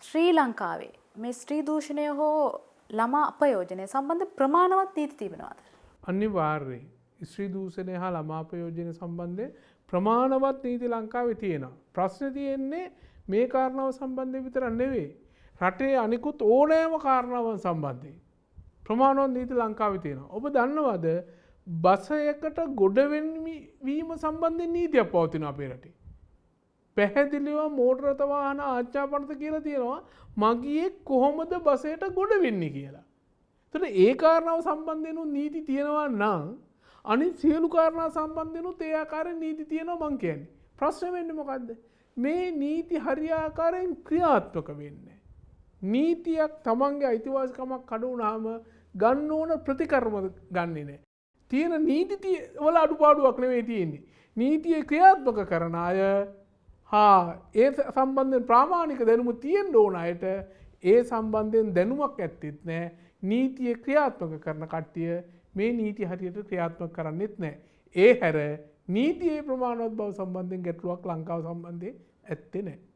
ශ්‍රී ලංකාවේ මේ ස්ත්‍රී දූෂණය හෝ ළමා අපයෝජනය සම්බන්ධ ප්‍රමාණවත් නීති තිබෙනවාද? අනිවාර්යයෙන් ස්ත්‍රී දූෂණය හා ළමා අපයෝජනය සම්බන්ධයෙන් ප්‍රමාණවත් නීති ලංකාවේ තියෙනවා. ප්‍රශ්නේ තියෙන්නේ මේ කාරණාව සම්බන්ධයෙන් විතරක් නෙවෙයි. රටේ අනිකුත් ඕනෑම කාරණාවන් සම්බන්ධයෙන් ප්‍රමාණවත් නීති ලංකාවේ තියෙනවා. ඔබ දන්නවද බසයකට ගොඩවීම සම්බන්ධයෙන් නීතියක් පවතිනවා අපේ රටේ. පැහැදිලිව මෝටර රථ වාහන ආච්ඡාපනත කියලා තියෙනවා මගියෙක් කොහොමද බසයට ගොඩ වෙන්නේ කියලා. එතකොට ඒ කාරණාව සම්බන්ධයෙන් නීති තියෙනවා නම් අනිත් සියලු කාරණා සම්බන්ධයෙන් ඒ ආකාරයෙන් නීති තියෙනවා මං කියන්නේ. ප්‍රශ්නේ වෙන්නේ මොකද්ද? මේ නීති හරියාකාරයෙන් ක්‍රියාත්මක වෙන්නේ. නීතියක් තමන්ගේ අයිතිවාසිකමක් කඩ වුණාම ගන්න ඕන ප්‍රතිකර්ම ගන්නෙ නැහැ. තියෙන නීති වල අඩුපාඩුවක් නෙවෙයි තියෙන්නේ. නීතිය ක්‍රියාත්මක කරන අය ඒ සම්බන්ධයෙන් ප්‍රාමාණික දැනුම තියෙන්න ඕන අයට ඒ සම්බන්ධයෙන් දැනුමක් ඇත්තෙත් නැහැ. නීතිය ක්‍රියාත්මක කරන කට්ටිය මේ නීති හරියට ක්‍රියාත්මක කරන්නෙත් නැහැ. ඒ හැර නීතියේ ප්‍රමාණවත් බව සම්බන්ධයෙන් ගැටලුවක් ලංකාව සම්බන්ධයෙන් ඇත්තේ නැහැ.